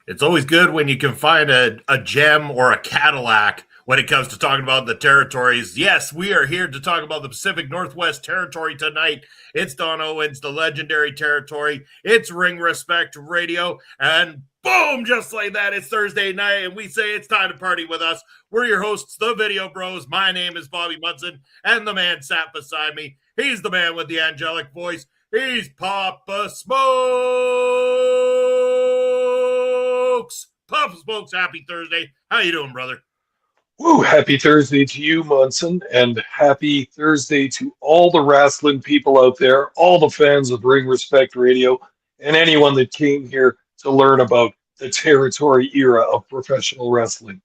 It's always good when you can find a gem or a Cadillac when it comes to talking about the territories. Yes, we are here to talk about the Pacific Northwest Territory tonight. It's Don Owens, the legendary territory. It's Ring Respect Radio. And boom, just like that, it's Thursday night, and we say it's time to party with us. We're your hosts, the Video Bros. My name is Bobby Munson, and the man sat beside me. He's the man with the angelic voice. He's Papa Smokes. Papa Smokes, happy Thursday. How you doing, brother? Woo, happy Thursday to you, Munson, and happy Thursday to all the wrestling people out there, all the fans of Ring Respect Radio, and anyone that came here to learn about the territory era of professional wrestling.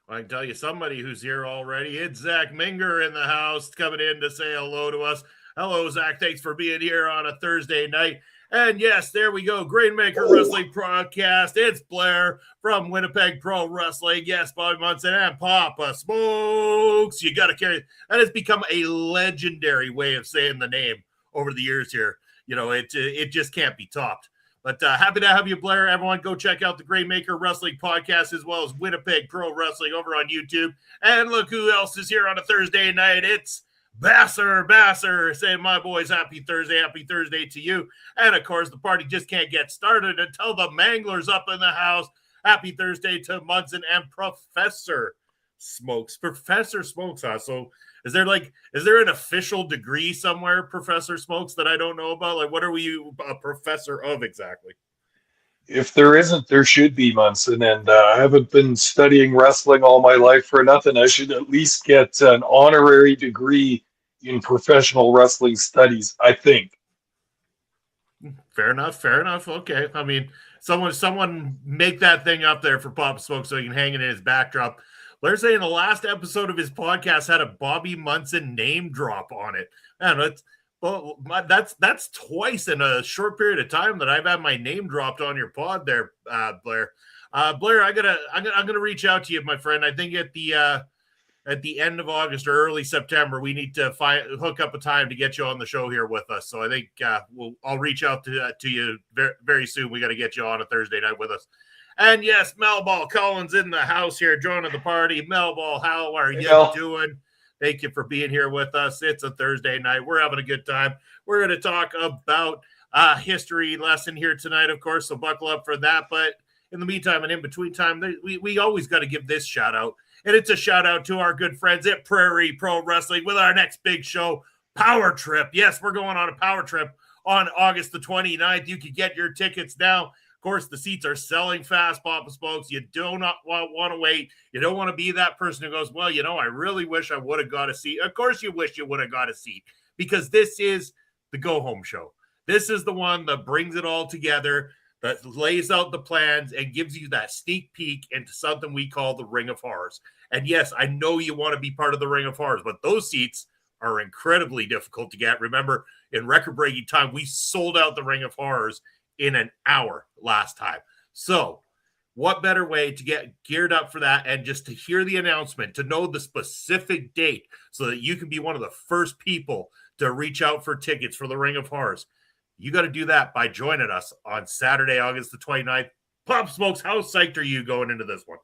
I can tell you somebody who's here already. It's Zach Minger in the house coming in to say hello to us. Hello, Zach. Thanks for being here on a Thursday night. And yes, there we go. Grainmaker Wrestling Podcast. It's Blair from Winnipeg Pro Wrestling. Yes, Bobby Munson and Papa Smokes. You got to carry that has become a legendary way of saying the name over the years here. You know, it just can't be topped. But happy to have you, Blair. Everyone, go check out the Grainmaker Wrestling Podcast as well as Winnipeg Pro Wrestling over on YouTube. And look who else is here on a Thursday night. It's Basser saying, my boys, happy Thursday to you. And of course, the party just can't get started until the Mangler's up in the house. Happy Thursday to Munson and Professor Smokes. Professor Smokes, huh? So is there an official degree somewhere, Professor Smokes, that I don't know about? Like, what are you a professor of exactly? If there isn't, there should be, Munson, and I haven't been studying wrestling all my life for nothing. I should at least get an honorary degree in professional wrestling studies, I think. Fair enough. Okay. I mean, someone make that thing up there for Pop Smoke so he can hang it in his backdrop. Blair's saying the last episode of his podcast had a Bobby Munson name drop on it. Man, that's twice in a short period of time that I've had my name dropped on your pod there, Blair. Blair, I'm gonna reach out to you, my friend. I think at the end of August or early September, we need to hook up a time to get you on the show here with us. So I think I'll reach out to you very, very soon. We got to get you on a Thursday night with us. And yes, Melball Collins in the house here, joining the party. Melball, how are you doing? Thank you for being here with us. It's a Thursday night. We're having a good time. We're going to talk about a history lesson here tonight, of course, so buckle up for that. But in the meantime and in between time, we always got to give this shout out. And it's a shout out to our good friends at Prairie Pro Wrestling with our next big show, Power Trip. Yes, we're going on a Power Trip on August the 29th. You can get your tickets now. Of course, the seats are selling fast, Papa Smokes. You do not want to wait. You don't want to be that person who goes, well, I really wish I would have got a seat. Of course you wish you would have got a seat because this is the go-home show. This is the one that brings it all together, that lays out the plans and gives you that sneak peek into something we call the Ring of Horrors. And yes, I know you want to be part of the Ring of Horrors, but those seats are incredibly difficult to get. Remember, in record-breaking time, we sold out the Ring of Horrors in an hour last time. So what better way to get geared up for that and just to hear the announcement, to know the specific date so that you can be one of the first people to reach out for tickets for the Ring of Horrors. You got to do that by joining us on Saturday, August the 29th. Pop Smokes, how psyched are you going into this one?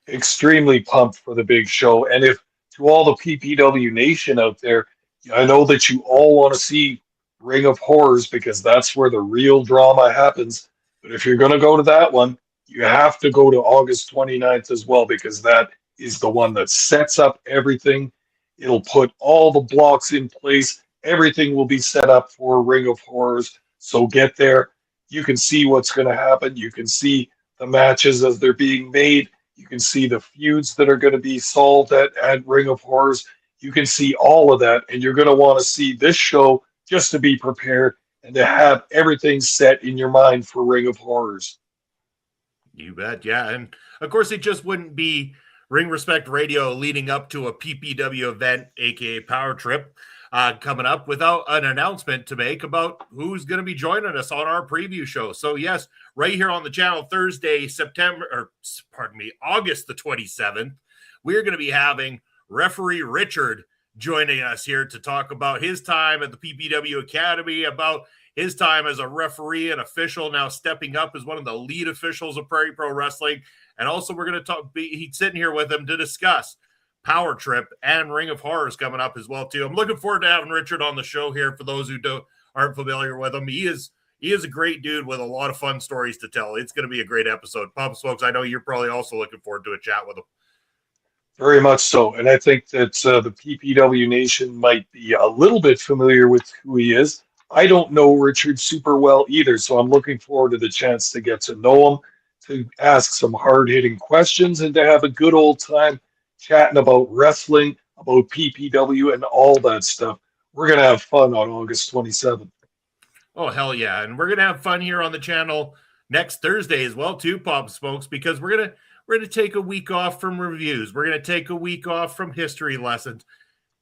Extremely pumped for the big show. And if to all the PPW Nation out there, I know that you all want to see Ring of Horrors because that's where the real drama happens. But if you're going to go to that one, you have to go to August 29th as well because that is the one that sets up everything. It'll put all the blocks in place. Everything will be set up for Ring of Horrors. So get there. You can see what's going to happen. You can see the matches as they're being made. You can see the feuds that are going to be solved at Ring of Horrors. You can see all of that. And you're going to want to see this show just to be prepared and to have everything set in your mind for Ring of Horrors. You bet, yeah. And of course, it just wouldn't be Ring Respect Radio leading up to a PPW event, aka Power Trip, coming up without an announcement to make about who's going to be joining us on our preview show. So yes, right here on the channel, Thursday, August the 27th, we're going to be having referee Richard joining us here to talk about his time at the PPW Academy, about his time as a referee and official, now stepping up as one of the lead officials of Prairie Pro Wrestling. And also we're going to talk, he's sitting here with him to discuss Power Trip and Ring of Horrors coming up as well too. I'm looking forward to having Richard on the show here. For those who aren't familiar with him, he is a great dude with a lot of fun stories to tell. It's going to be a great episode. Papa Smokes, I know you're probably also looking forward to a chat with him. Very much so. And I think that the PPW Nation might be a little bit familiar with who he is. I don't know Richard super well either, so I'm looking forward to the chance to get to know him, to ask some hard-hitting questions, and to have a good old time chatting about wrestling, about PPW, and all that stuff. We're going to have fun on August 27th. Oh, hell yeah. And we're going to have fun here on the channel next Thursday as well too, Papa Smokes, because we're going to take a week off from reviews. We're going to take a week off from history lessons.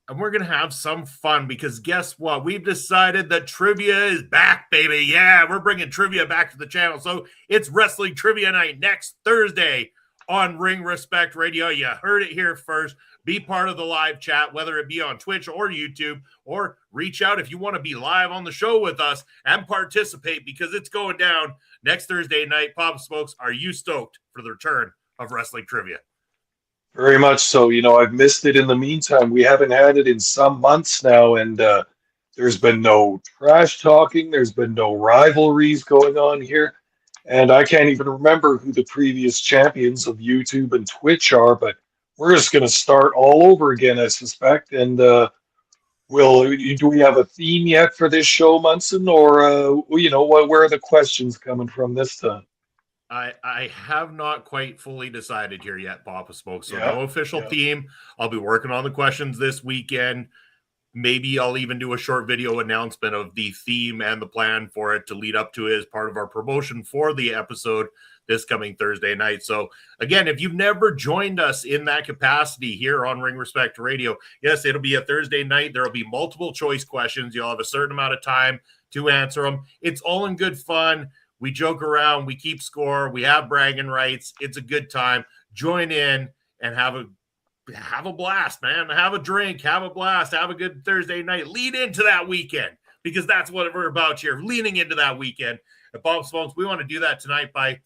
And we're going to have some fun because guess what? We've decided that trivia is back, baby. Yeah, we're bringing trivia back to the channel. So it's Wrestling Trivia Night next Thursday on Ring Respect Radio. You heard it here first. Be part of the live chat, whether it be on Twitch or YouTube, or reach out if you want to be live on the show with us and participate because it's going down next Thursday night. Papa Smokes, are you stoked for the return of Wrestling Trivia? Very much so. You know, I've missed it in the meantime. We haven't had it in some months now, and there's been no trash talking. There's been no rivalries going on here. And I can't even remember who the previous champions of YouTube and Twitch are, but we're just going to start all over again, I suspect. And do we have a theme yet for this show, Munson? Or, where are the questions coming from this time? I have not quite fully decided here yet, Papa Smoke. So no official theme. I'll be working on the questions this weekend. Maybe I'll even do a short video announcement of the theme and the plan for it to lead up to it as part of our promotion for the episode this coming Thursday night. So again, if you've never joined us in that capacity here on Ring Respect Radio, yes, it'll be a Thursday night. There'll be multiple choice questions. You'll have a certain amount of time to answer them. It's all in good fun. We joke around, we keep score, we have bragging rights. It's a good time. Join in and have a blast, man. Have a drink, have a blast, have a good Thursday night. Lead into that weekend because that's what we're about here, leaning into that weekend. At Bob Smokes, we want to do that tonight by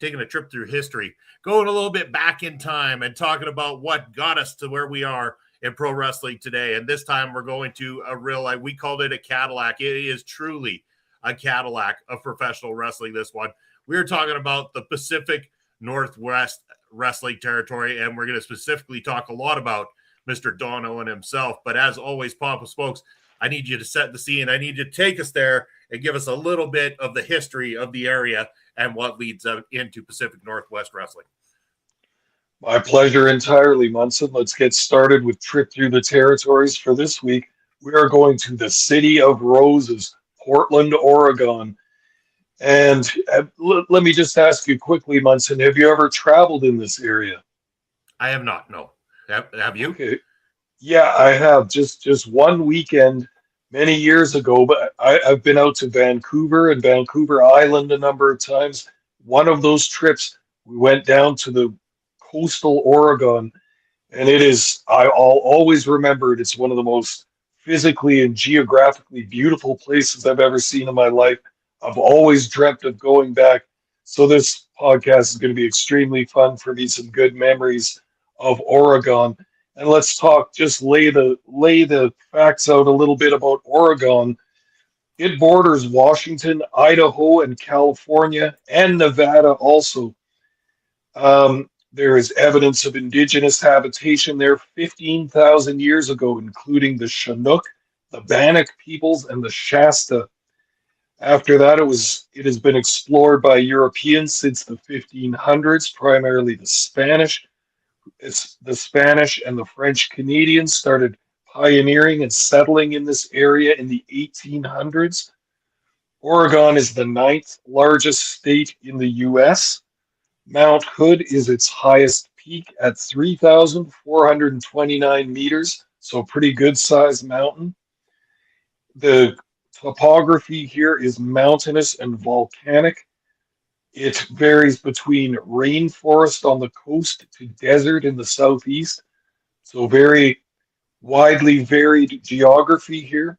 taking a trip through history, going a little bit back in time and talking about what got us to where we are in pro wrestling today. And this time we're going to we called it a Cadillac. It is truly a Cadillac of professional wrestling, this one. We're talking about the Pacific Northwest wrestling territory, and we're going to specifically talk a lot about Mr. Don Owen himself. But as always, Papa Smokes, I need you to set the scene. I need you to take us there and give us a little bit of the history of the area and what leads up into Pacific Northwest wrestling. My pleasure entirely, Munson. Let's get started with Trip Through the Territories for this week. We are going to the City of Roses, Portland, Oregon. And let me just ask you quickly, Munson, have you ever traveled in this area? I have not, no. Have you? Okay. Yeah, I have. Just one weekend many years ago, but I've been out to Vancouver and Vancouver Island a number of times. One of those trips, we went down to the coastal Oregon, and I'll always remember it. It's one of the most physically and geographically beautiful places I've ever seen in my life. I've always dreamt of going back. So this podcast is going to be extremely fun for me. Some good memories of Oregon. And let's talk, just lay the facts out a little bit about Oregon. It borders Washington, Idaho, and California, and Nevada also. There is evidence of indigenous habitation there 15,000 years ago, including the Chinook, the Bannock peoples, and the Shasta. After that, it has been explored by Europeans since the 1500s, primarily the Spanish. The Spanish and the French Canadians started pioneering and settling in this area in the 1800s. Oregon is the 9th largest state in the U.S. Mount Hood is its highest peak at 3,429 meters, so a pretty good sized mountain. The topography here is mountainous and volcanic. It varies between rainforest on the coast to desert in the southeast, so very widely varied geography here.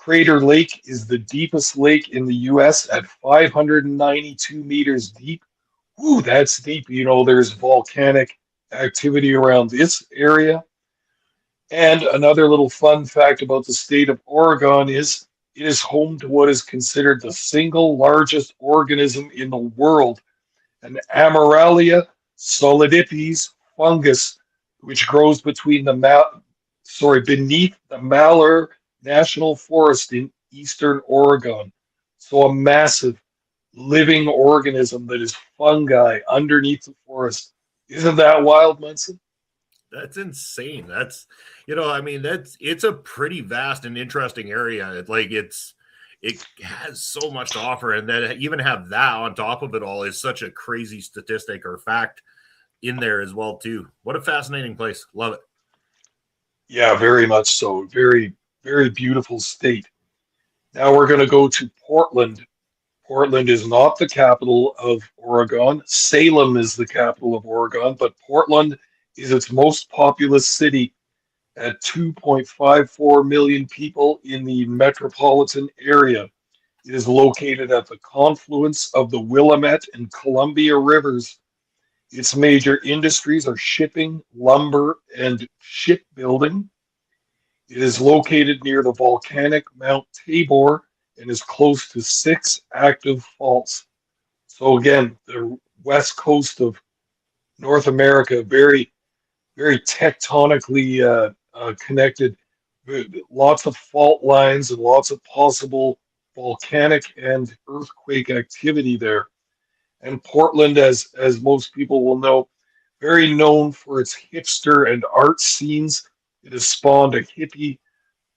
Crater Lake is the deepest lake in the U.S. at 592 meters deep. Ooh, that's deep. You know, there's volcanic activity around this area. And another little fun fact about the state of Oregon is it is home to what is considered the single largest organism in the world, an Amaralia solidipes fungus, which grows beneath the Malheur National Forest in eastern Oregon. So a massive living organism that is fungi underneath the forest. Isn't that wild, Munson? That's insane. That's, I mean, it's a pretty vast and interesting area. It has so much to offer, and then even have that on top of it all is such a crazy statistic or fact in there as well too. What a fascinating place. Love it. Yeah, very much so. Very, very beautiful state. Now we're going to go to Portland. Portland is not the capital of Oregon. Salem is the capital of Oregon, but Portland is its most populous city at 2.54 million people in the metropolitan area. It is located at the confluence of the Willamette and Columbia rivers. Its major industries are shipping, lumber, and shipbuilding. It is located near the volcanic Mount Tabor and is close to 6 active faults. So again, the west coast of North America, very, very tectonically connected. Lots of fault lines and lots of possible volcanic and earthquake activity there. And Portland, as most people will know, very known for its hipster and art scenes. It has spawned a hippie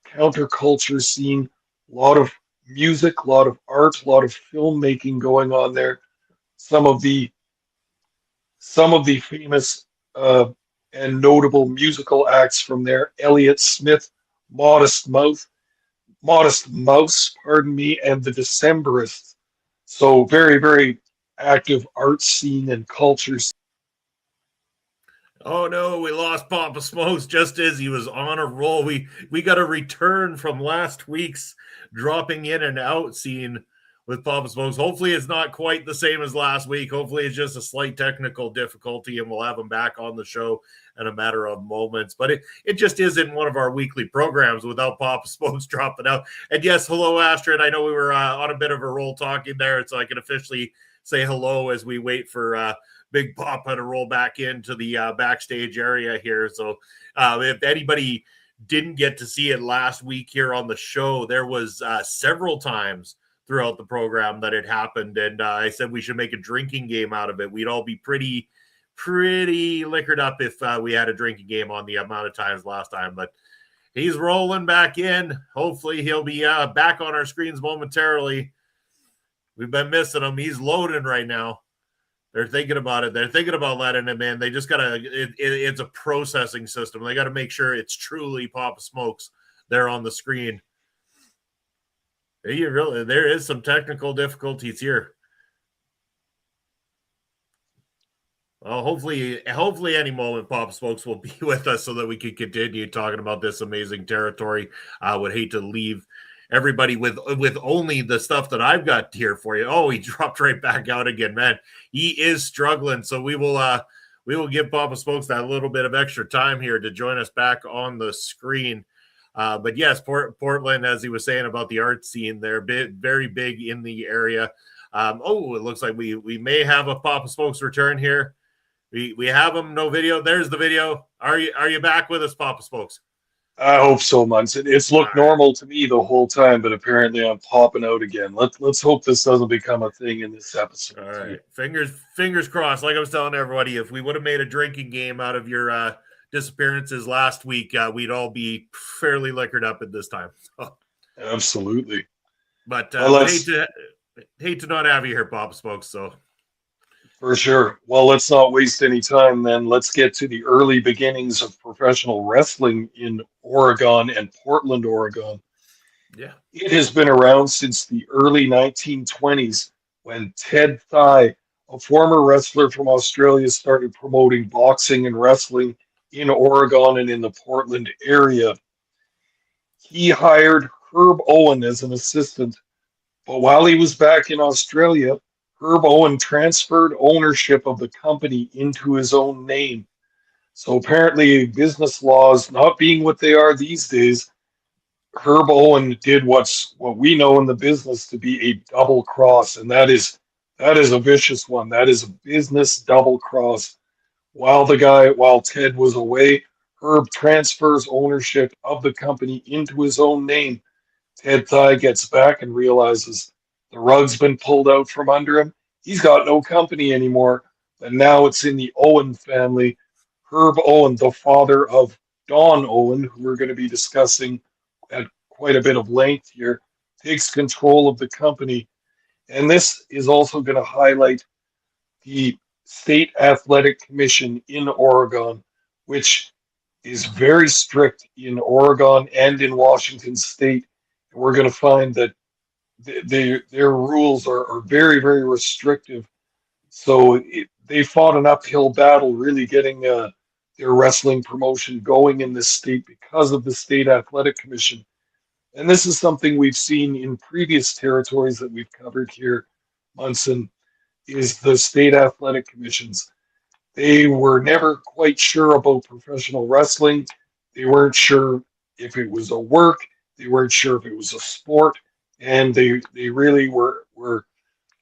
counterculture scene, a lot of music, a lot of art, a lot of filmmaking going on there. Some of the famous and notable musical acts from there: Elliott Smith, Modest Mouse, pardon me, and the Decemberists. So very, very active art scene and culture. Oh no, we lost Papa Smokes just as he was on a roll. We got a return from last week's dropping in and out scene with Papa Smokes. Hopefully it's not quite the same as last week. Hopefully it's just a slight technical difficulty and we'll have him back on the show in a matter of moments. But it just isn't one of our weekly programs without Papa Smokes dropping out. And yes, hello, Astrid. I know we were on a bit of a roll talking there, so I can officially say hello as we wait for Big Papa to roll back into the backstage area here. So if anybody didn't get to see it last week here on the show, there was several times throughout the program that it happened. And I said we should make a drinking game out of it. We'd all be pretty liquored up if we had a drinking game on the amount of times last time. But he's rolling back in. Hopefully he'll be back on our screens momentarily. We've been missing him. He's loading right now. They're thinking about it. They're thinking about letting him in. They just got to, it's a processing system. They got to make sure it's truly Papa Smokes there on the screen. There is some technical difficulties here. Well, hopefully any moment Papa Smokes will be with us so that we can continue talking about this amazing territory. I would hate to leave everybody with only the stuff that I've got here for you. Oh, he dropped right back out again, man. He is struggling. So we will give Papa Smokes that little bit of extra time here to join us back on the screen. But yes, Portland, as he was saying about the art scene, they're very big in the area. It looks like we may have a Papa Smokes return here. We have him. No video. There's the video. Are you back with us, Papa Smokes? I hope so, Munson. It's looked normal to me the whole time, but apparently I'm popping out again. Let's hope this doesn't become a thing in this episode. All right, fingers crossed. Like I was telling everybody, if we would have made a drinking game out of your disappearances last week, we'd all be fairly liquored up at this time. So. Absolutely. But hate to not have you here, Papa Smokes. So. For sure. Well, let's not waste any time then. Let's get to the early beginnings of professional wrestling in Oregon and Portland, Oregon. Yeah. It has been around since the early 1920s when Ted Thigh, a former wrestler from Australia, started promoting boxing and wrestling in Oregon and in the Portland area. He hired Herb Owen as an assistant. But while he was back in Australia, Herb Owen transferred ownership of the company into his own name. So apparently, business laws not being what they are these days, Herb Owen did what we know in the business to be a double cross, and that is a vicious one. That is a business double cross. While Ted was away, Herb transfers ownership of the company into his own name. Ted Thigh gets back and realizes the rug's been pulled out from under him. He's got no company anymore, and now it's in the Owen family. Herb Owen, the father of Don Owen, who we're going to be discussing at quite a bit of length here, takes control of the company. And this is also going to highlight the State Athletic Commission in Oregon, which is very strict in Oregon and in Washington State. And we're going to find that their rules are very, very restrictive. So they fought an uphill battle really getting their wrestling promotion going in this state because of the State Athletic Commission. And this is something we've seen in previous territories that we've covered here, Munson, is the state athletic commissions. They were never quite sure about professional wrestling. They weren't sure if it was a work. They weren't sure if it was a sport. And they really were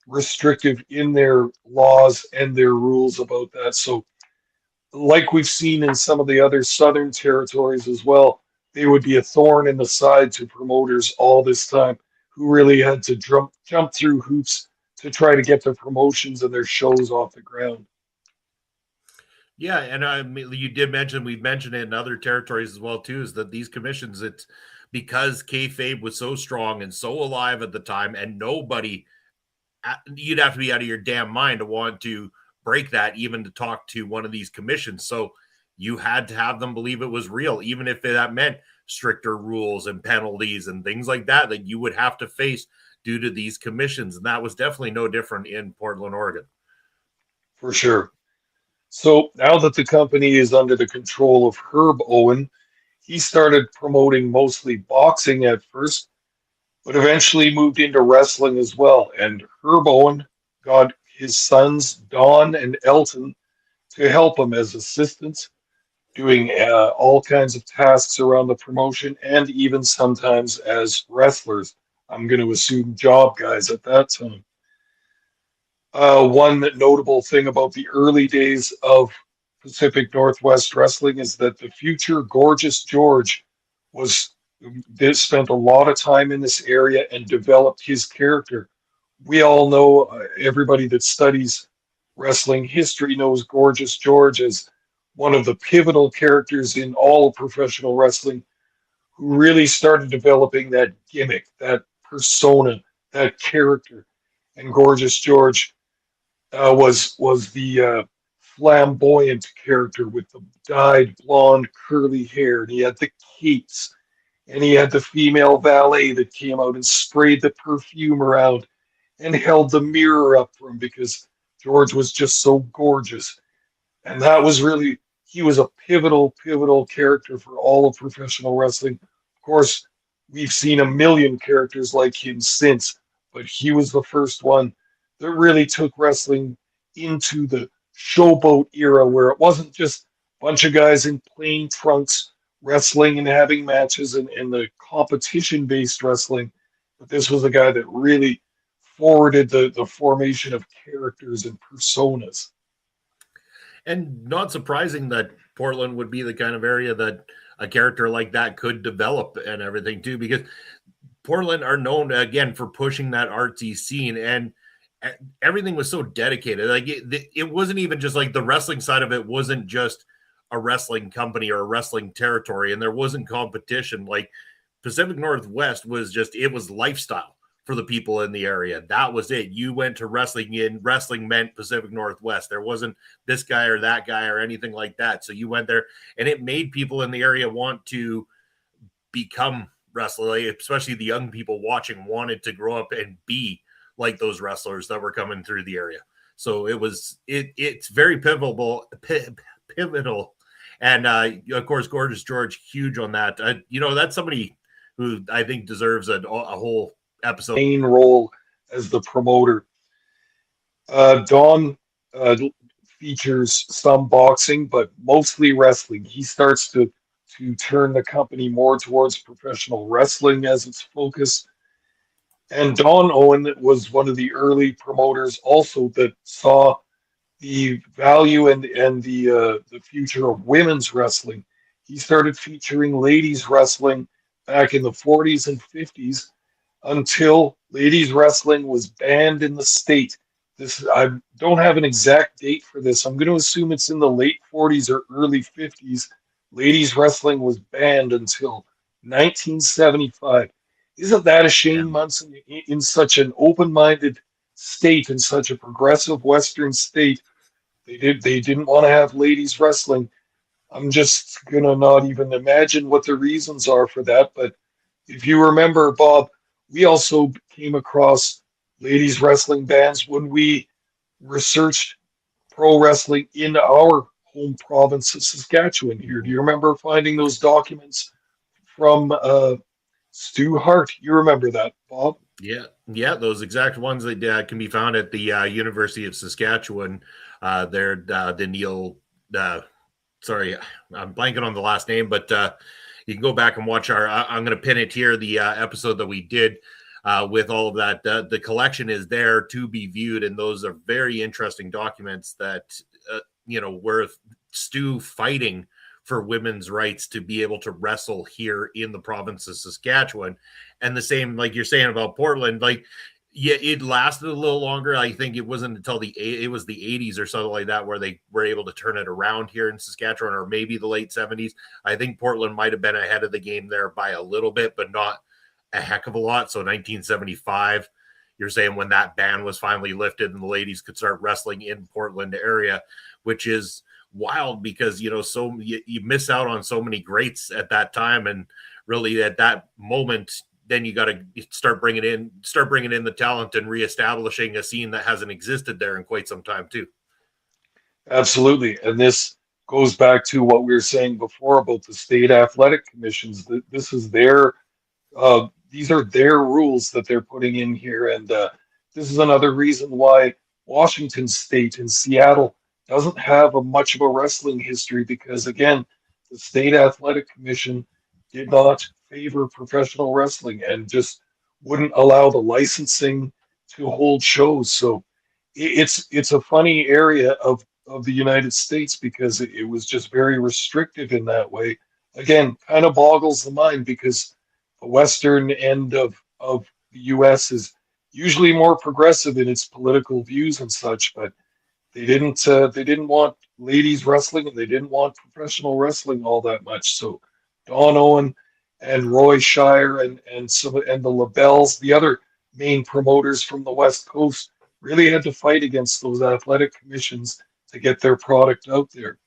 restrictive in their laws and their rules about that. So like we've seen in some of the other southern territories as well, they would be a thorn in the side to promoters all this time who really had to jump through hoops to try to get their promotions and their shows off the ground. Yeah, and I mean, you did mention we've mentioned it in other territories as well too. Is that these commissions? It's because kayfabe was so strong and so alive at the time, and nobody, you'd have to be out of your damn mind to want to break that, even to talk to one of these commissions. So you had to have them believe it was real, even if that meant stricter rules and penalties and things like that that you would have to face due to these commissions. And that was definitely no different in Portland, Oregon. For sure. So now that the company is under the control of Herb Owen, he started promoting mostly boxing at first, but eventually moved into wrestling as well. And Herb Owen got his sons, Don and Elton, to help him as assistants, doing all kinds of tasks around the promotion and even sometimes as wrestlers. I'm going to assume job guys at that time. One notable thing about the early days of Pacific Northwest Wrestling is that the future Gorgeous George was spent a lot of time in this area and developed his character. We all know, everybody that studies wrestling history knows Gorgeous George as one of the pivotal characters in all of professional wrestling, who really started developing that gimmick, that persona, that character. And Gorgeous George was the flamboyant character with the dyed blonde curly hair, and he had the capes, and he had the female valet that came out and sprayed the perfume around and held the mirror up for him because George was just so gorgeous. And that was really, he was a pivotal character for all of professional wrestling. Of course, we've seen a million characters like him since, but he was the first one that really took wrestling into the showboat era where it wasn't just a bunch of guys in plain trunks wrestling and having matches and the competition based wrestling. But this was a guy that really forwarded the formation of characters and personas. And not surprising that Portland would be the kind of area that a character like that could develop and everything too, because Portland are known again for pushing that artsy scene, and everything was so dedicated. Like it wasn't even just like the wrestling side of it wasn't just a wrestling company or a wrestling territory, and there wasn't competition. Like Pacific Northwest was just, it was lifestyle for the people in the area. That was it. You went to wrestling, and wrestling meant Pacific Northwest. There wasn't this guy or that guy or anything like that. So you went there, and it made people in the area want to become wrestlers, especially the young people watching wanted to grow up and be like those wrestlers that were coming through the area. So it's very pivotal. And of course, Gorgeous George, huge on that. That's somebody who I think deserves a whole episode. Main role as the promoter. Don features some boxing, but mostly wrestling. He starts to turn the company more towards professional wrestling as its focus. And Don Owen was one of the early promoters also that saw the value and the future of women's wrestling. He started featuring ladies wrestling back in the 40s and 50s until ladies wrestling was banned in the state. This I don't have an exact date for this. I'm going to assume it's in the late 40s or early 50s. Ladies wrestling was banned until 1975. Isn't that a Yeah. shame, Munson? In such an open-minded state, in such a progressive Western state, they didn't want to have ladies wrestling. I'm just gonna not even imagine what the reasons are for that. But if you remember, Bob, we also came across ladies wrestling bans when we researched pro wrestling in our home province of Saskatchewan here. Do you remember finding those documents from Stu Hart? You remember that, Bob? Yeah, those exact ones that can be found at the University of Saskatchewan. They're the Neil. Sorry, I'm blanking on the last name, but you can go back and watch our. I'm going to pin it here. The episode that we did with all of that. The collection is there to be viewed, and those are very interesting documents that worth Stu fighting for women's rights to be able to wrestle here in the province of Saskatchewan. And the same, like you're saying about Portland, like, yeah, it lasted a little longer. I think it wasn't until it was the 80s or something like that where they were able to turn it around here in Saskatchewan, or maybe the late 70s. I think Portland might have been ahead of the game there by a little bit, but not a heck of a lot. So 1975, you're saying when that ban was finally lifted and the ladies could start wrestling in Portland area, which is wild because so you miss out on so many greats at that time, and really at that moment then you got to start bringing in the talent and reestablishing a scene that hasn't existed there in quite some time too. Absolutely. And this goes back to what we were saying before about the state athletic commissions. This is their these are their rules that they're putting in here, and this is another reason why Washington State and Seattle doesn't have a much of a wrestling history because, again, the state athletic commission did not favor professional wrestling and just wouldn't allow the licensing to hold shows. So it's a funny area of the United States because it was just very restrictive in that way. Again, kind of boggles the mind because the western end of the U.S. is usually more progressive in its political views and such, but they didn't want ladies wrestling and they didn't want professional wrestling all that much. So Don Owen and Roy Shire and the LaBelles, the other main promoters from the West Coast, really had to fight against those athletic commissions to get their product out there.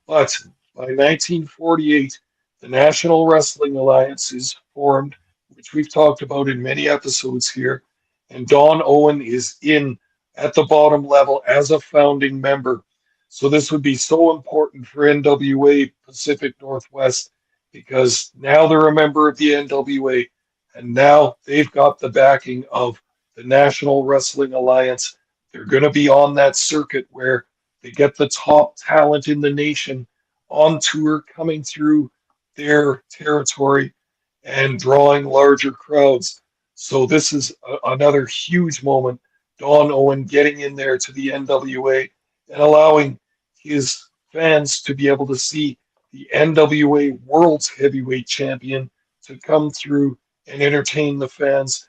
But by 1948, the National Wrestling Alliance is formed, which we've talked about in many episodes here, and Don Owen is in at the bottom level as a founding member. So this would be so important for NWA Pacific Northwest because now they're a member of the NWA, and now they've got the backing of the National Wrestling Alliance. They're going to be on that circuit where they get the top talent in the nation on tour coming through their territory and drawing larger crowds. So this is another huge moment. Don Owen getting in there to the NWA and allowing his fans to be able to see the NWA World's Heavyweight Champion to come through and entertain the fans,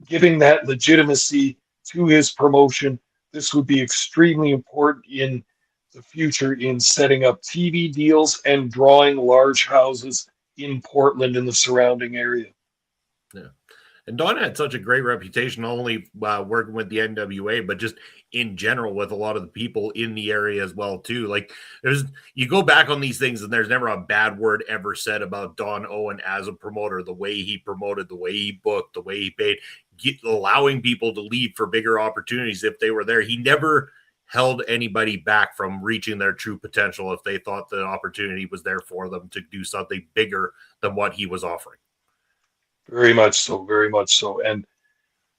giving that legitimacy to his promotion. This would be extremely important in the future in setting up TV deals and drawing large houses in Portland and the surrounding area. Yeah. And Don had such a great reputation, not only working with the NWA, but just in general with a lot of the people in the area as well, too. Like, you go back on these things and there's never a bad word ever said about Don Owen as a promoter, the way he promoted, the way he booked, the way he paid, allowing people to leave for bigger opportunities if they were there. He never held anybody back from reaching their true potential if they thought the opportunity was there for them to do something bigger than what he was offering. Very much so, very much so. And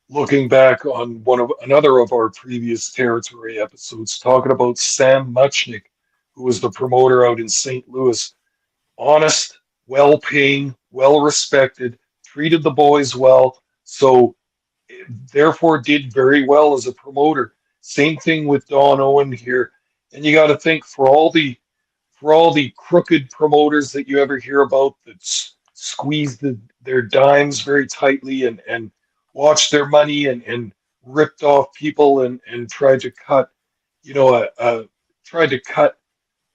looking back on another of our previous territory episodes, talking about Sam Muchnick, who was the promoter out in St. Louis, honest, well-paying, well-respected, treated the boys well, so therefore did very well as a promoter. Same thing with Don Owen here. And you got to think for all the crooked promoters that you ever hear about that squeeze their dimes very tightly and watch their money and ripped off people and tried to cut, you know, tried to cut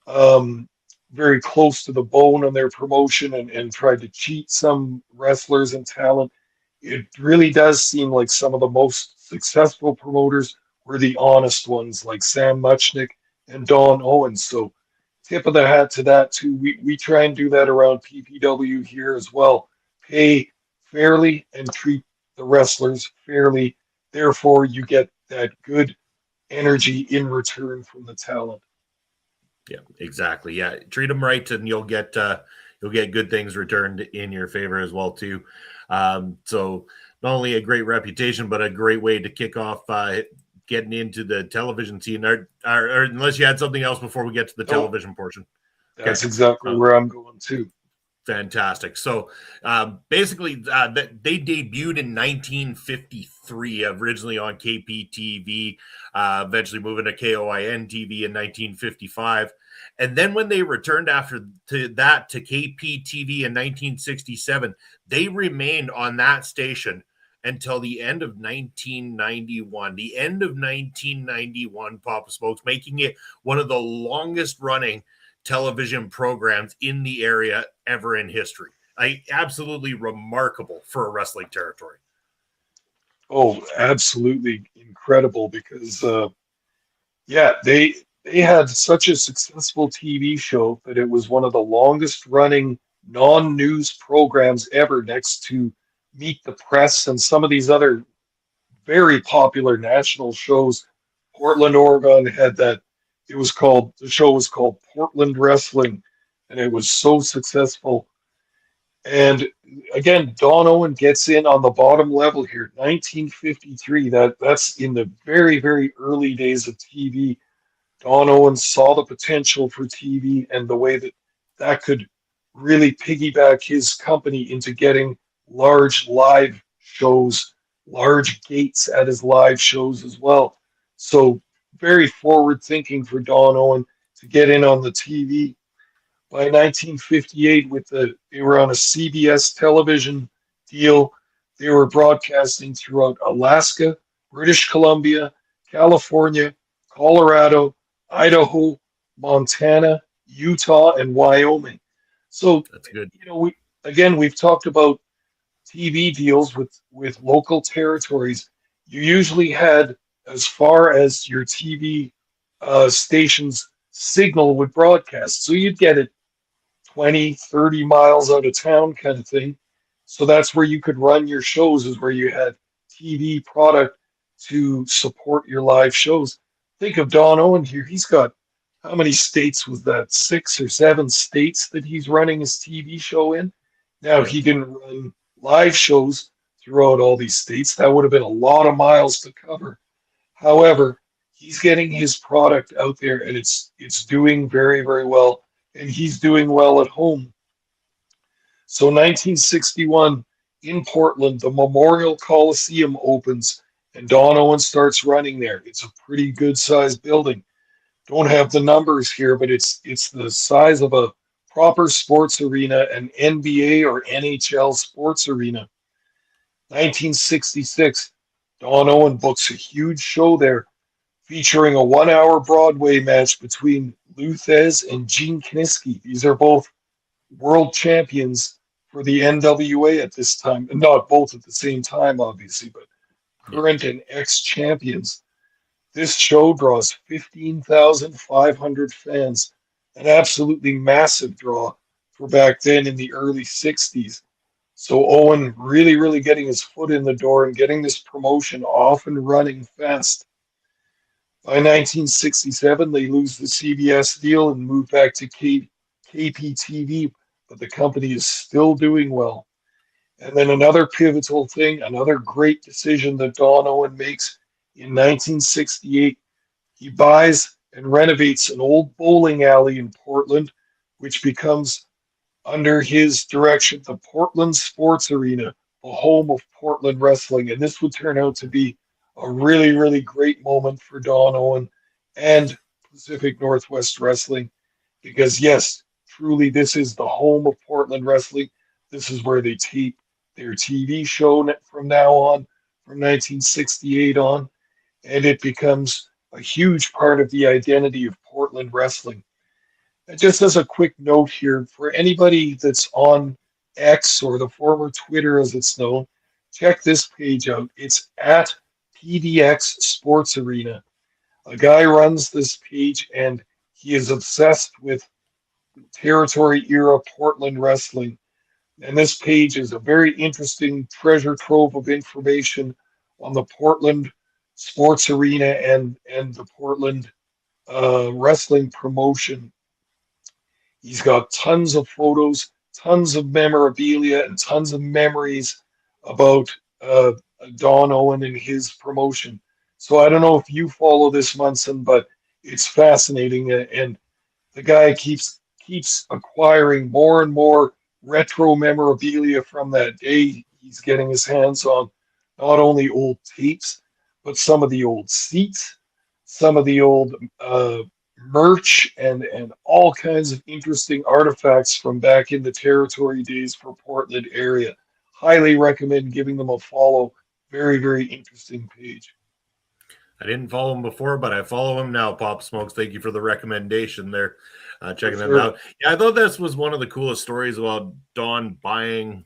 um, very close to the bone on their promotion and tried to cheat some wrestlers and talent. It really does seem like some of the most successful promoters were the honest ones, like Sam Muchnick and Don Owen. So, tip of the hat to that too. We try and do that around PPW here as well. Pay fairly and treat the wrestlers fairly. Therefore, you get that good energy in return from the talent. Yeah, exactly. Yeah, treat them right, and you'll get good things returned in your favor as well too. So not only a great reputation, but a great way to kick off getting into the television scene. Or unless you had something else before we get to the television portion. That's exactly where I'm going too. Fantastic. So basically, they debuted in 1953, originally on KPTV, eventually moving to KOIN TV in 1955. And then when they returned after that to KPTV in 1967, they remained on that station until the end of 1991. The end of 1991, Papa Smokes, making it one of the longest running television programs in the area ever in history. Absolutely remarkable for a wrestling territory. Oh, absolutely incredible because yeah, they had such a successful TV show that it was one of the longest running non-news programs ever, next to Meet the Press and some of these other very popular national shows. Portland, Oregon had that. The show was called Portland Wrestling, and it was so successful. And again, Don Owen gets in on the bottom level here. 1953. That's in the very, very early days of TV. Don Owen saw the potential for TV and the way that that could really piggyback his company into getting large live shows, large gates at his live shows as well. So very forward thinking for Don Owen to get in on the TV. By 1958, they were on a CBS television deal. They were broadcasting throughout Alaska, British Columbia, California, Colorado, Idaho, Montana, Utah, and Wyoming. So That's good. we've talked about TV deals with local territories. You usually had as far as your TV station's signal would broadcast. So you'd get it 20, 30 miles out of town kind of thing. So that's where you could run your shows, is where you had TV product to support your live shows. Think of Don Owen here. He's got, how many states was that? 6 or 7 states that he's running his TV show in. Now, he didn't run live shows throughout all these states. That would have been a lot of miles to cover. However, he's getting his product out there, and it's doing very, very well, and he's doing well at home. So 1961 in Portland, the Memorial Coliseum opens, and Don Owen starts running there. It's a pretty good sized building. Don't have the numbers here, but it's the size of a proper sports arena, an NBA or NHL sports arena. 1966, Don Owen books a huge show there, featuring a 1 hour Broadway match between Lou Thez and Gene Kiniski. These are both world champions for the NWA at this time. Not both at the same time, obviously, but current and ex-champions. This show draws 15,500 fans, an absolutely massive draw for back then in the early 60s. So Owen really, really getting his foot in the door and getting this promotion off and running fast. By 1967, they lose the CBS deal and move back to KPTV, but the company is still doing well. And then another pivotal thing, another great decision that Don Owen makes in 1968, he buys and renovates an old bowling alley in Portland, which becomes, under his direction, the Portland Sports Arena, the home of Portland wrestling. And this would turn out to be a really, really great moment for Don Owen and Pacific Northwest Wrestling because, yes, truly, this is the home of Portland wrestling. This is where they tape their TV show from now on, from 1968 on, and it becomes a huge part of the identity of Portland wrestling. And just as a quick note here, for anybody that's on X or the former Twitter as it's known, check this page out. It's at PDX Sports Arena. A guy runs this page and he is obsessed with territory era Portland wrestling. And this page is a very interesting treasure trove of information on the Portland Sports Arena and the Portland wrestling promotion. He's got tons of photos, tons of memorabilia, and tons of memories about Don Owen and his promotion. So I don't know if you follow this, Munson, but it's fascinating, and the guy keeps acquiring more and more retro memorabilia from that day. He's getting his hands on not only old tapes, but some of the old seats, some of the old merch, and all kinds of interesting artifacts from back in the territory days for Portland area. Highly recommend giving them a follow. Very, very interesting page. I didn't follow him before, but I follow him now. Pop Smokes, thank you for the recommendation there. Checking them out. Yeah, I thought this was one of the coolest stories about Don buying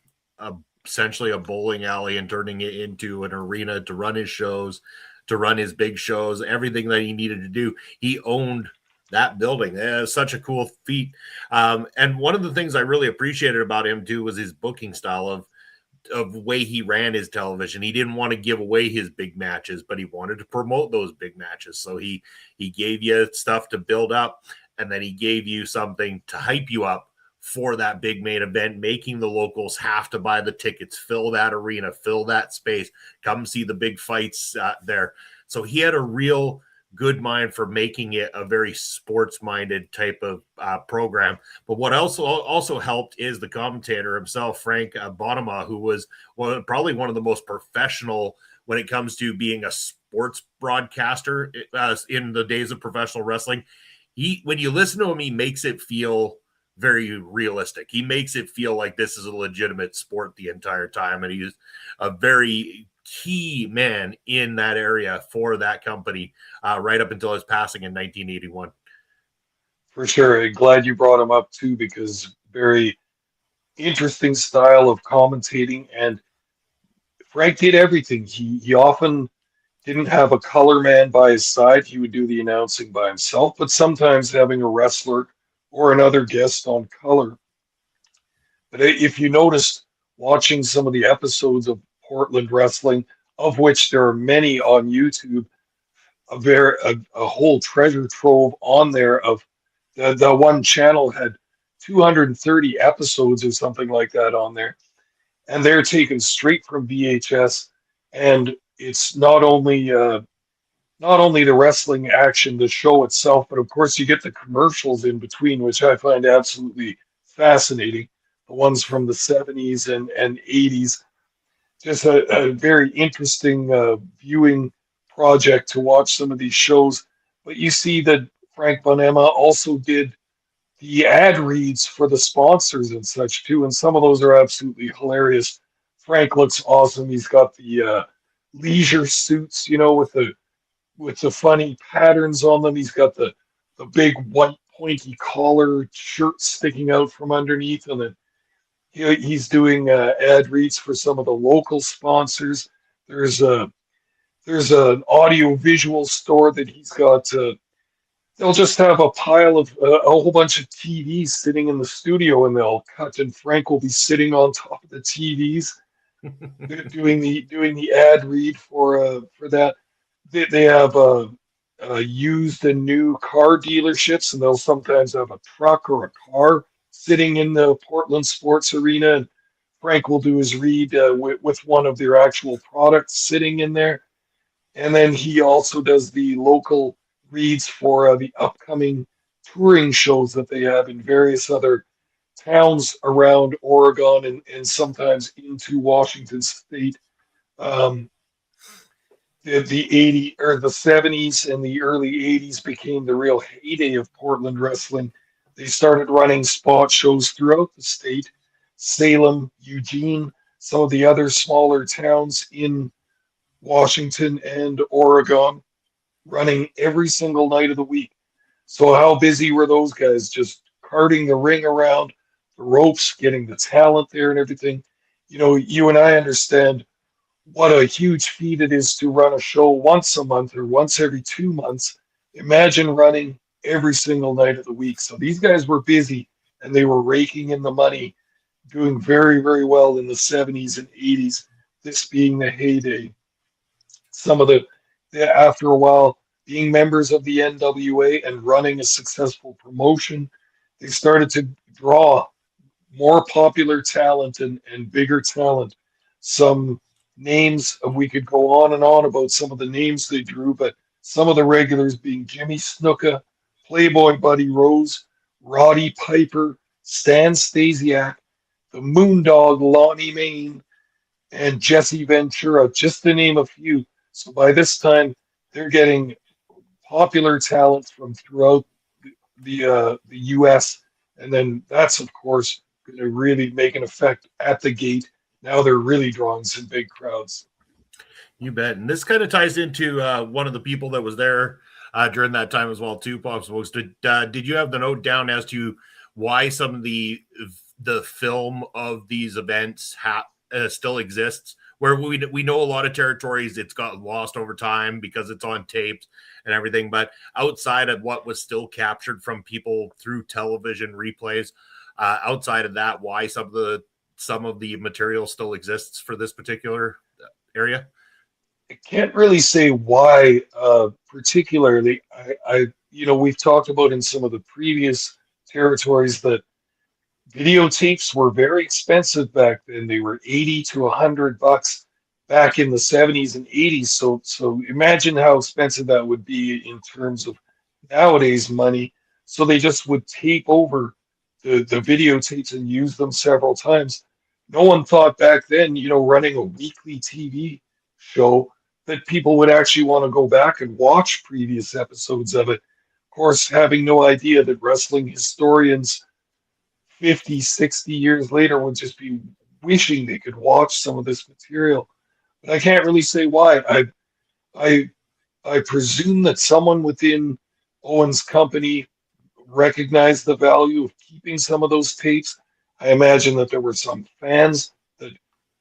essentially a bowling alley and turning it into an arena to run his shows, to run his big shows, everything that he needed to do. He owned that building. Such a cool feat. And one of the things I really appreciated about him too was his booking style of way he ran his television. He didn't want to give away his big matches, but he wanted to promote those big matches. So he gave you stuff to build up, and then he gave you something to hype you up for that big main event, making the locals have to buy the tickets, fill that arena, fill that space, come see the big fights there. So he had a real good mind for making it a very sports-minded type of program. But what also helped is the commentator himself, Frank Bonema, who was probably one of the most professional when it comes to being a sports broadcaster in the days of professional wrestling. When you listen to him, he makes it feel very realistic. He makes it feel like this is a legitimate sport the entire time, and he's a very key man in that area for that company right up until his passing in 1981. For sure. I'm glad you brought him up too, because very interesting style of commentating. And Frank did everything. He often didn't have a color man by his side. He would do the announcing by himself, but sometimes having a wrestler or another guest on color. But if you noticed watching some of the episodes of Portland wrestling, of which there are many on YouTube, a whole treasure trove on there of the one channel had 230 episodes or something like that on there, and they're taken straight from VHS, and it's not only the wrestling action, the show itself, but of course you get the commercials in between, which I find absolutely fascinating. The ones from the 70s and 80s. Just a very interesting viewing project to watch some of these shows. But you see that Frank Bonema also did the ad reads for the sponsors and such too, and some of those are absolutely hilarious. Frank looks awesome. He's got the leisure suits, with the funny patterns on them. He's got the big white pointy collar shirt sticking out from underneath, and then he's doing ad reads for some of the local sponsors. There's an audio visual store that he's got. They'll just have a pile of a whole bunch of TVs sitting in the studio, and they'll cut, and Frank will be sitting on top of the TVs doing the ad read for that. They have used and new car dealerships, and they'll sometimes have a truck or a car sitting in the Portland Sports Arena. And Frank will do his read with one of their actual products sitting in there. And then he also does the local reads for the upcoming touring shows that they have in various other towns around Oregon and sometimes into Washington State. Um, the 80 or the 70s and the early 80s became the real heyday of Portland wrestling. They started running spot shows throughout the state, Salem, Eugene, some of the other smaller towns in Washington and Oregon, running every single night of the week. So how busy were those guys just carting the ring around, the ropes, getting the talent there and everything? You know, you and I understand what a huge feat it is to run a show once a month or once every 2 months. Imagine running every single night of the week. So these guys were busy and they were raking in the money, doing very, very well in the 70s and 80s, this being the heyday. Some of after a while, being members of the NWA and running a successful promotion, they started to draw more popular talent and bigger talent. Some names, we could go on and on about some of the names they drew, but some of the regulars being Jimmy Snuka, Playboy Buddy Rose, Roddy Piper, Stan Stasiak, the Moondog Lonnie Main, and Jesse Ventura, just to name a few. So by this time, they're getting popular talent from throughout the U.S. And then that's, of course, going to really make an effect at the gate. Now they're really drawing some big crowds. You bet. And this kind of ties into one of the people that was there during that time as well, too, Pop Smokes. Did you have the note down as to why some of the film of these events still exists? Where we know a lot of territories, it's gotten lost over time because it's on tapes and everything. But outside of what was still captured from people through television replays, outside of that, why some of the material still exists for this particular area? I can't really say why particularly. We've talked about in some of the previous territories that videotapes were very expensive back then. They were 80 to $100 back in the 70s and 80s. So imagine how expensive that would be in terms of nowadays money. So they just would tape over the videotapes and use them several times. No one thought back then, running a weekly TV show that people would actually want to go back and watch previous episodes of it. Of course, having no idea that wrestling historians 50, 60 years later would just be wishing they could watch some of this material. But I can't really say why. I I presume that someone within Owen's company recognized the value of keeping some of those tapes. I imagine that there were some fans that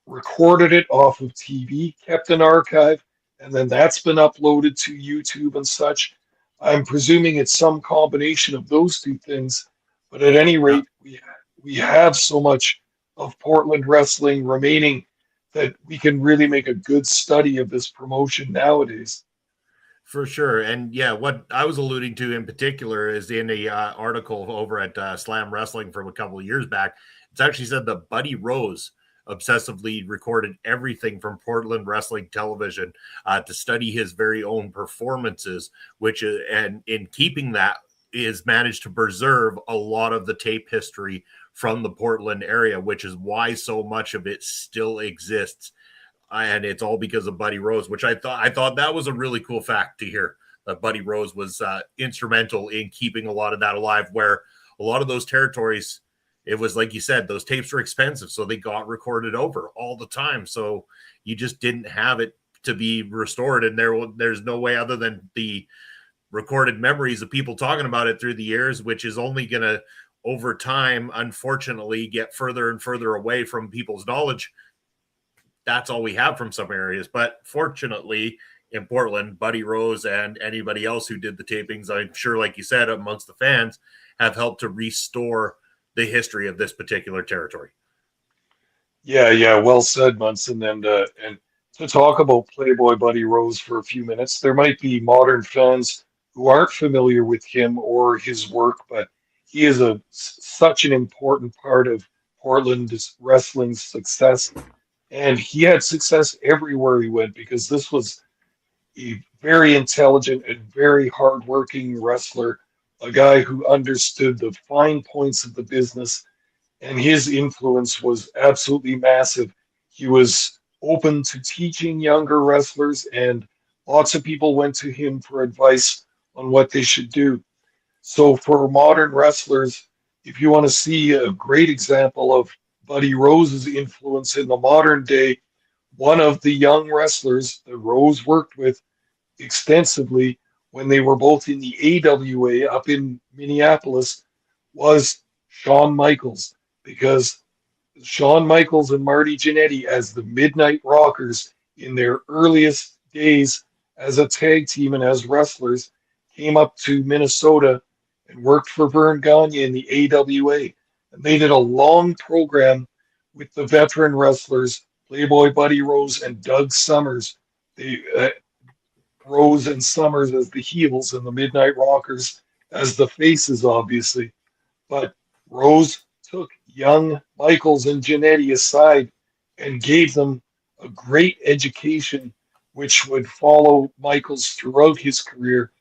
recorded it off of TV, kept an archive, and then that's been uploaded to YouTube and such. I'm presuming it's some combination of those two things, but at any Yeah. rate, we have so much of Portland wrestling remaining that we can really make a good study of this promotion nowadays. For sure. And yeah, what I was alluding to in particular is in a article over at Slam Wrestling from a couple of years back. It's actually said that Buddy Rose obsessively recorded everything from Portland wrestling television to study his very own performances, and in keeping that, is managed to preserve a lot of the tape history from the Portland area, which is why so much of it still exists, and it's all because of Buddy Rose, which I thought that was a really cool fact to hear, that Buddy Rose was instrumental in keeping a lot of that alive. Where a lot of those territories, it was like you said, those tapes were expensive, so they got recorded over all the time. So you just didn't have it to be restored, and there's no way other than the recorded memories of people talking about it through the years, which is only going to, over time, unfortunately, get further and further away from people's knowledge. That's all we have from some areas. But fortunately, in Portland, Buddy Rose and anybody else who did the tapings, I'm sure, like you said, amongst the fans, have helped to restore the history of this particular territory. Yeah, yeah, well said, Munson. And to talk about Playboy Buddy Rose for a few minutes, there might be modern fans who aren't familiar with him or his work, but he is such an important part of Portland wrestling's success. And he had success everywhere he went because this was a very intelligent and very hardworking wrestler, a guy who understood the fine points of the business, and his influence was absolutely massive. He was open to teaching younger wrestlers, and lots of people went to him for advice on what they should do. So, for modern wrestlers, if you want to see a great example of Buddy Rose's influence in the modern day, one of the young wrestlers that Rose worked with extensively when they were both in the AWA up in Minneapolis was Shawn Michaels, because Shawn Michaels and Marty Jannetty, as the Midnight Rockers in their earliest days as a tag team and as wrestlers, came up to Minnesota and worked for Vern Gagne in the AWA. And they did a long program with the veteran wrestlers, Playboy Buddy Rose and Doug Summers. They, Rose and Summers as the heels and the Midnight Rockers as the faces, obviously. But Rose took young Michaels and Jannetty aside and gave them a great education, which would follow Michaels throughout his career.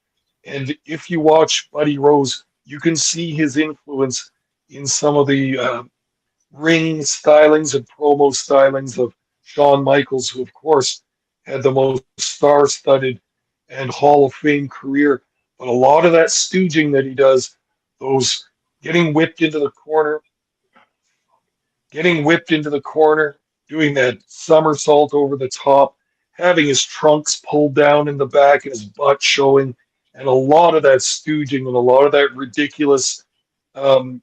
And if you watch Buddy Rose, you can see his influence in some of the ring stylings and promo stylings of Shawn Michaels, who, of course, had the most star studded and Hall of Fame career. But a lot of that stooging that he does, those getting whipped into the corner, doing that somersault over the top, having his trunks pulled down in the back and his butt showing, and a lot of that stooging and a lot of that ridiculous um,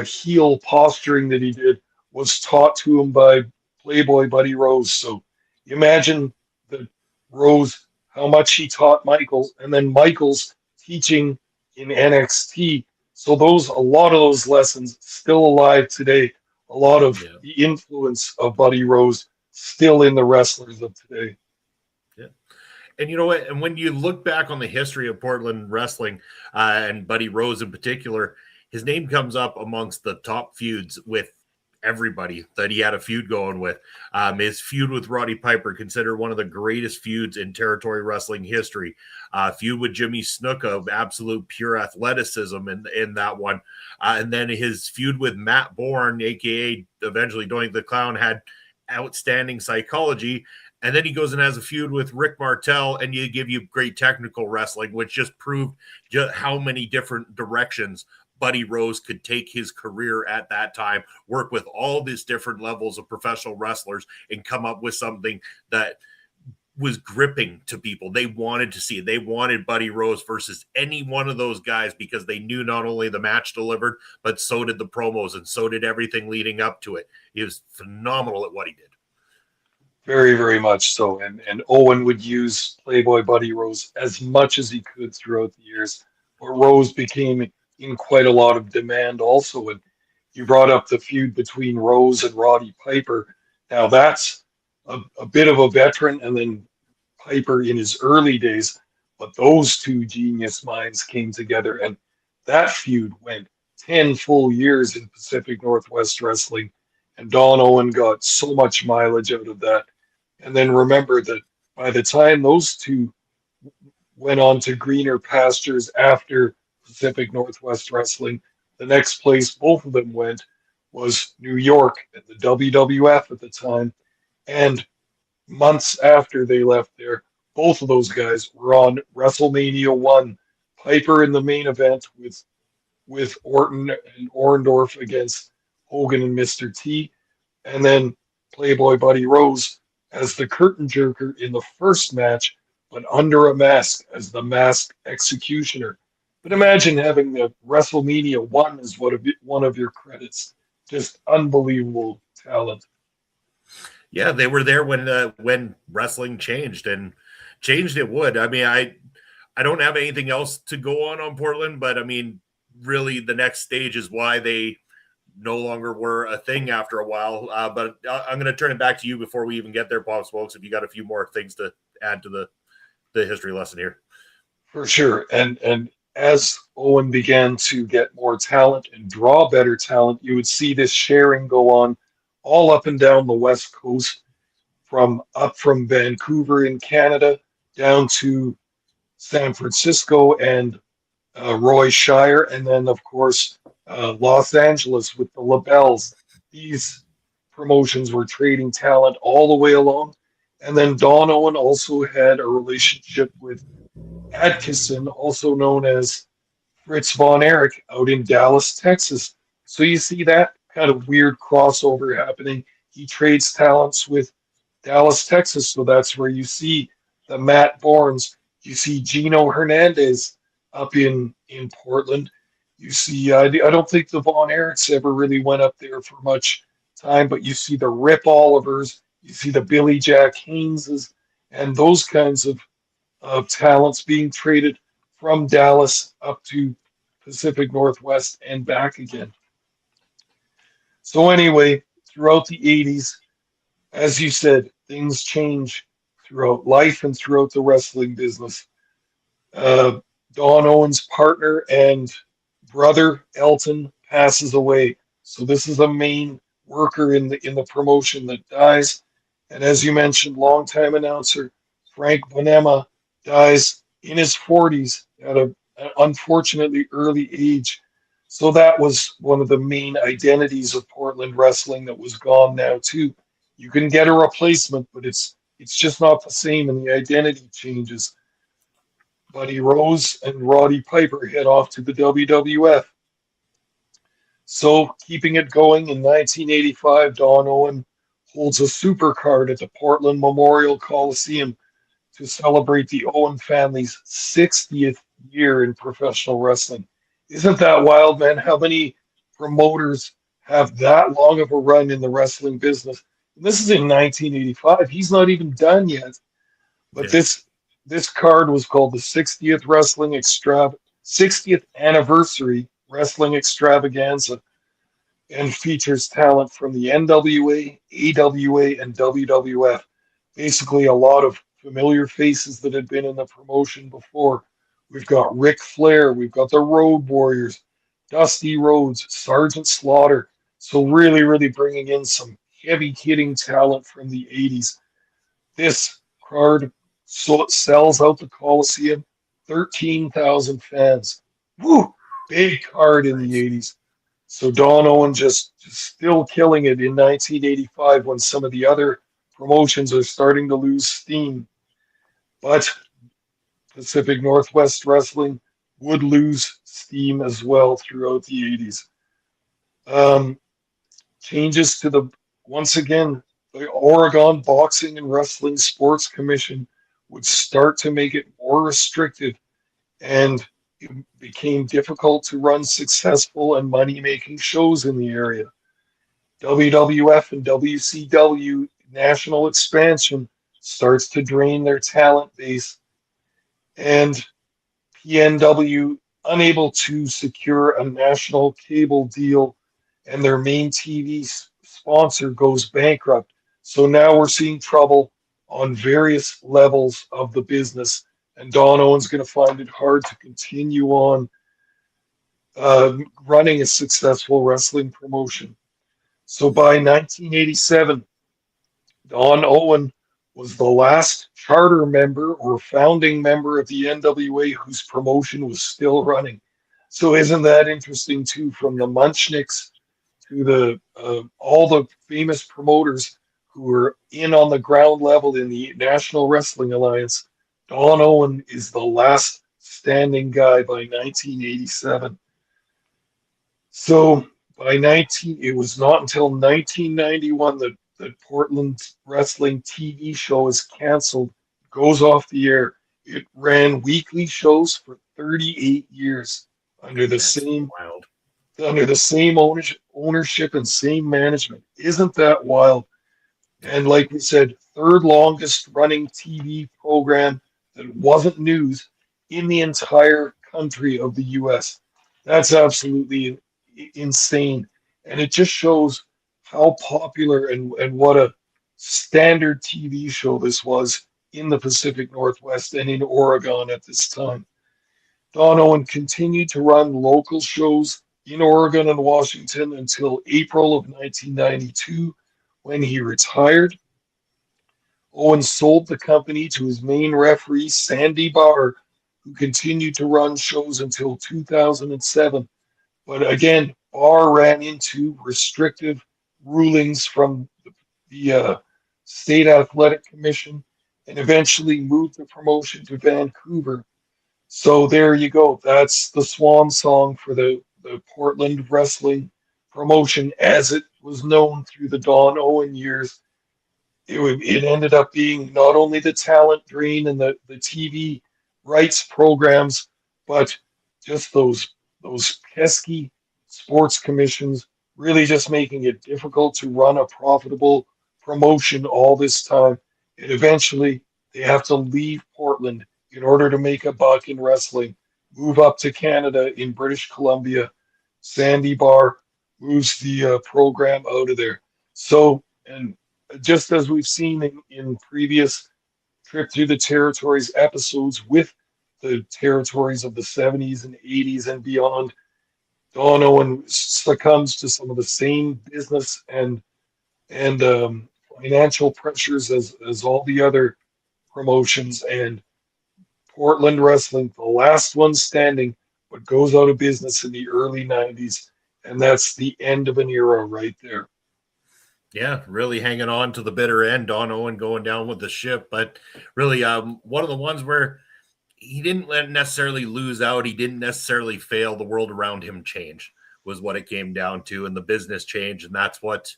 heel posturing that he did was taught to him by Playboy Buddy Rose. So imagine that Rose, how much he taught Michaels, and then Michaels teaching in NXT. So a lot of those lessons still alive today. A lot of the influence of Buddy Rose still in the wrestlers of today. Yeah. And you know what? And when you look back on the history of Portland wrestling and Buddy Rose in particular, his name comes up amongst the top feuds with everybody that he had a feud going with. His feud with Roddy Piper, considered one of the greatest feuds in territory wrestling history. Feud with Jimmy Snuka, absolute pure athleticism in that one. And then his feud with Matt Bourne, aka eventually Doink the Clown, had outstanding psychology. And then he goes and has a feud with Rick Martel, and you give you great technical wrestling, which just proved just how many different directions Buddy Rose could take his career at that time, work with all these different levels of professional wrestlers, and come up with something that was gripping to people. They wanted to see it. They wanted Buddy Rose versus any one of those guys because they knew not only the match delivered, but so did the promos and so did everything leading up to it. He was phenomenal at what he did. Very, very much so. And Owen would use Playboy Buddy Rose as much as he could throughout the years. But Rose became in quite a lot of demand also. And you brought up the feud between Rose and Roddy Piper. Now that's a bit of a veteran, and then Piper in his early days. But those two genius minds came together, and that feud went 10 full years in Pacific Northwest Wrestling. And Don Owen got so much mileage out of that. And then remember that by the time those two went on to greener pastures after Pacific Northwest Wrestling, the next place both of them went was New York at the WWF at the time. And months after they left there, both of those guys were on WrestleMania 1. Piper in the main event with Orton and Orndorff against Hogan and Mr. T. And then Playboy Buddy Rose as the curtain jerker in the first match, but under a mask as the masked executioner. But imagine having the WrestleMania 1 as one of your credits. Just unbelievable talent. Yeah, they were there when wrestling changed, and changed it would. I mean, I don't have anything else to go on Portland, but I mean, really the next stage is why they no longer were a thing after a while. But I'm going to turn it back to you before we even get there, Pop Smokes, if you got a few more things to add to the history lesson here. For sure. And as Owen began to get more talent and draw better talent, you would see this sharing go on all up and down the West Coast, from Vancouver in Canada down to San Francisco and Roy Shire, and then of course Los Angeles with the Labels. These promotions were trading talent all the way along, and then Don Owen also had a relationship with Atkinson, also known as Fritz von Erich, out in Dallas, Texas. So you see that kind of weird crossover happening. He trades talents with Dallas, Texas, so that's where you see the Matt Bournes. You see Gino Hernandez up in Portland. You see, I don't think the Von Erichs ever really went up there for much time, but you see the Rip Olivers, you see the Billy Jack Hayneses, and those kinds of talents being traded from Dallas up to Pacific Northwest and back again. So anyway, throughout the 80s, as you said, things change throughout life and throughout the wrestling business. Uh, Don Owen's partner and brother Elton passes away. So this is a main worker in the promotion that dies. And as you mentioned, longtime announcer Frank Bonema dies in his 40s at an unfortunately early age. So that was one of the main identities of Portland wrestling that was gone now too. You can get a replacement, but it's just not the same, and the identity changes. Buddy Rose and Roddy Piper head off to the WWF. So, keeping it going in 1985, Don Owen holds a super card at the Portland Memorial Coliseum to celebrate the Owen family's 60th year in professional wrestling. Isn't that wild, man? How many promoters have that long of a run in the wrestling business? And this is in 1985. He's not even done yet. But Yeah. this card was called the 60th anniversary wrestling extravaganza, and features talent from the NWA, AWA, and WWF. Basically, a lot of familiar faces that had been in the promotion before. We've got Ric Flair, we've got the Road Warriors, Dusty Rhodes, Sergeant Slaughter. So really, really bringing in some heavy hitting talent from the 80s. This card sells out the Coliseum, 13,000 fans. Woo! Big card in the Nice. 80s. So Don Owen just still killing it in 1985 when some of the other promotions are starting to lose steam. But Pacific Northwest Wrestling would lose steam as well throughout the 80s. Um, Changes to once again, the Oregon Boxing and Wrestling Sports Commission would start to make it more restrictive, and it became difficult to run successful and money-making shows in the area. WWF and WCW national expansion starts to drain their talent base, and PNW unable to secure a national cable deal, and their main TV sponsor goes bankrupt. So now we're seeing trouble on various levels of the business, and Don Owen's going to find it hard to continue on running a successful wrestling promotion. So by 1987, Don Owen was the last charter member or founding member of the NWA whose promotion was still running. So isn't that interesting too? From the Munchniks to the all the famous promoters who were in on the ground level in the National Wrestling Alliance, Don Owen is the last standing guy by 1987. So it was not until 1991 that Portland Wrestling TV show is canceled, goes off the air. It ran weekly shows for 38 years under the That's same wild. ownership and same management. Isn't that wild? And like we said, third longest running TV program that wasn't news in the entire country of the US. That's absolutely insane. And it just shows how popular and what a standard TV show this was in the Pacific Northwest and in Oregon at this time. Don Owen continued to run local shows in Oregon and Washington until April of 1992 when he retired. Owen sold the company to his main referee, Sandy Barr, who continued to run shows until 2007. But again, Barr ran into restrictive rulings from the State Athletic Commission and eventually moved the promotion to Vancouver. So there you go. That's the swan song for the Portland wrestling promotion as it was known through the Don Owen years. It ended up being not only the talent drain and the TV rights programs, but just those pesky sports commissions really just making it difficult to run a profitable promotion all this time. And eventually they have to leave Portland in order to make a buck in wrestling, move up to Canada in British Columbia. Sandy Barr moves the program out of there. So, and just as we've seen in previous Trip Through the Territories episodes with the territories of the 70s and 80s and beyond, Don Owen succumbs to some of the same business and financial pressures as all the other promotions. And Portland Wrestling, the last one standing, but goes out of business in the early 90s. And that's the end of an era right there. Yeah, really hanging on to the bitter end. Don Owen going down with the ship, but really, one of the ones where he didn't necessarily lose out. He didn't necessarily fail. The world around him changed was what it came down to, and the business changed, and that's what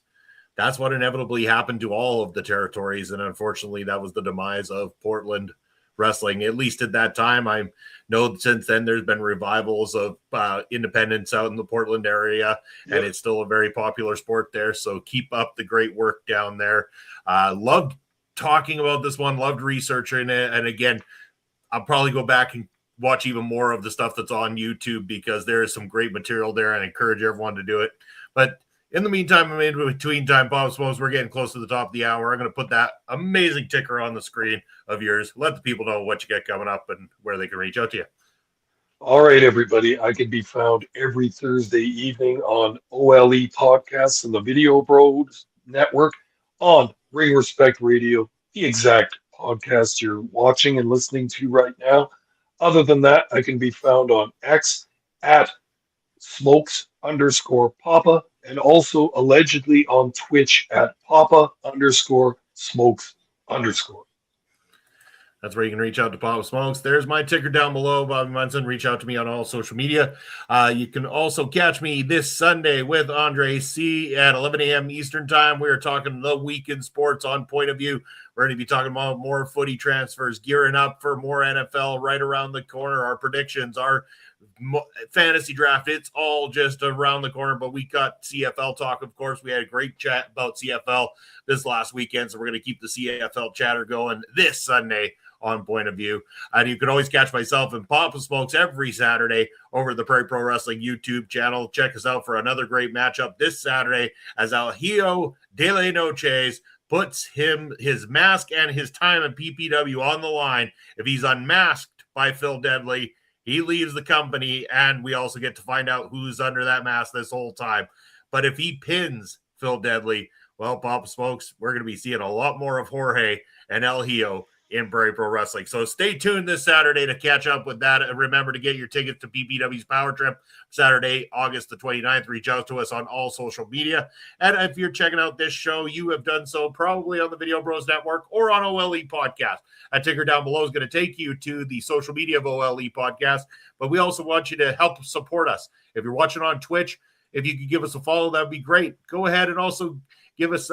inevitably happened to all of the territories. And unfortunately, that was the demise of Portland wrestling, at least at that time. I know since then there's been revivals of independence out in the Portland area, and it's still a very popular sport there. So keep up the great work down there. Loved talking about this one, loved researching it. And again, I'll probably go back and watch even more of the stuff that's on YouTube because there is some great material there, and I encourage everyone to do it. But in the meantime, in between time, Bob Smokes, we're getting close to the top of the hour. I'm going to put that amazing ticker on the screen of yours. Let the people know what you got coming up and where they can reach out to you. All right, everybody. I can be found every Thursday evening on OLE Podcasts and the Video Bros Network on Ring Respect Radio, the exact podcast you're watching and listening to right now. Other than that, I can be found on X at smokes_papa and also allegedly on Twitch at papa_smokes_. That's where you can reach out to Papa Smokes. There's my ticker down below, Bobby Munson. Reach out to me on all social media. You can also catch me this Sunday with Andre C. at 11 a.m. Eastern Time. We are talking the week in sports on Point of View. We're going to be talking about more footy transfers, gearing up for more NFL right around the corner. Our predictions, our fantasy draft, it's all just around the corner, but we got CFL talk. Of course, we had a great chat about CFL this last weekend, so we're going to keep the CFL chatter going this Sunday on Point of View. And you can always catch myself and Papa Smokes every Saturday over the Prairie Pro Wrestling YouTube channel. Check us out for another great matchup this Saturday as El Hijo de la Noches puts his mask and his time in PPW on the line. If he's unmasked by Phil Deadly, he leaves the company, and we also get to find out who's under that mask this whole time. But if he pins Phil Deadly, well, Papa Smokes, we're going to be seeing a lot more of Jorge and El Hijo in Prairie Pro Wrestling. So stay tuned this Saturday to catch up with that. And remember to get your tickets to PPW's Power Trip Saturday, August the 29th. Reach out to us on all social media. And if you're checking out this show, you have done so probably on the Video Bros Network or on OLE Podcast. A ticker down below is going to take you to the social media of OLE Podcast. But we also want you to help support us. If you're watching on Twitch, if you could give us a follow, that would be great. Go ahead and also give us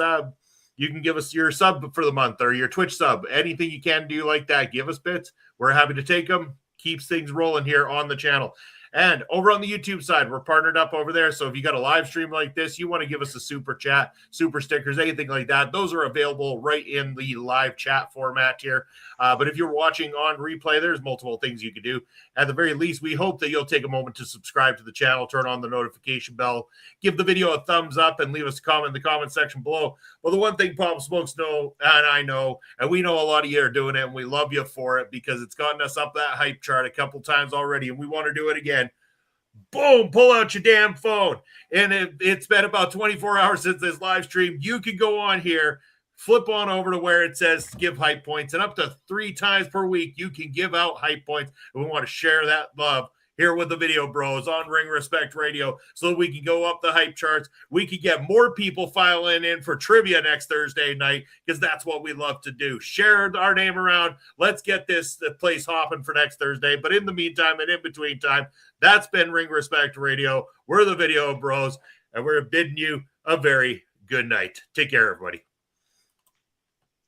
you can give us your sub for the month or your Twitch sub. Anything you can do like that, give us bits. We're happy to take them. Keeps things rolling here on the channel. And over on the YouTube side, we're partnered up over there. So if you got a live stream like this, you want to give us a super chat, super stickers, anything like that, those are available right in the live chat format here. But if you're watching on replay, there's multiple things you can do. At the very least, we hope that you'll take a moment to subscribe to the channel, turn on the notification bell, give the video a thumbs up, and leave us a comment in the comment section below. Well, the one thing Pop Smokes know, and I know, and we know a lot of you are doing it, and we love you for it because it's gotten us up that hype chart a couple times already, and we want to do it again. Boom, pull out your damn phone. And it's been about 24 hours since this live stream. You can go on here, flip on over to where it says give hype points, and up to 3 times per week, you can give out hype points. And we want to share that love here with the Video Bros on Ring Respect Radio so that we can go up the hype charts. We can get more people filing in for trivia next Thursday night because that's what we love to do. Share our name around. Let's get the place hopping for next Thursday. But in the meantime and in between time, that's been Ring Respect Radio. We're the Video Bros, and we're bidding you a very good night. Take care, everybody.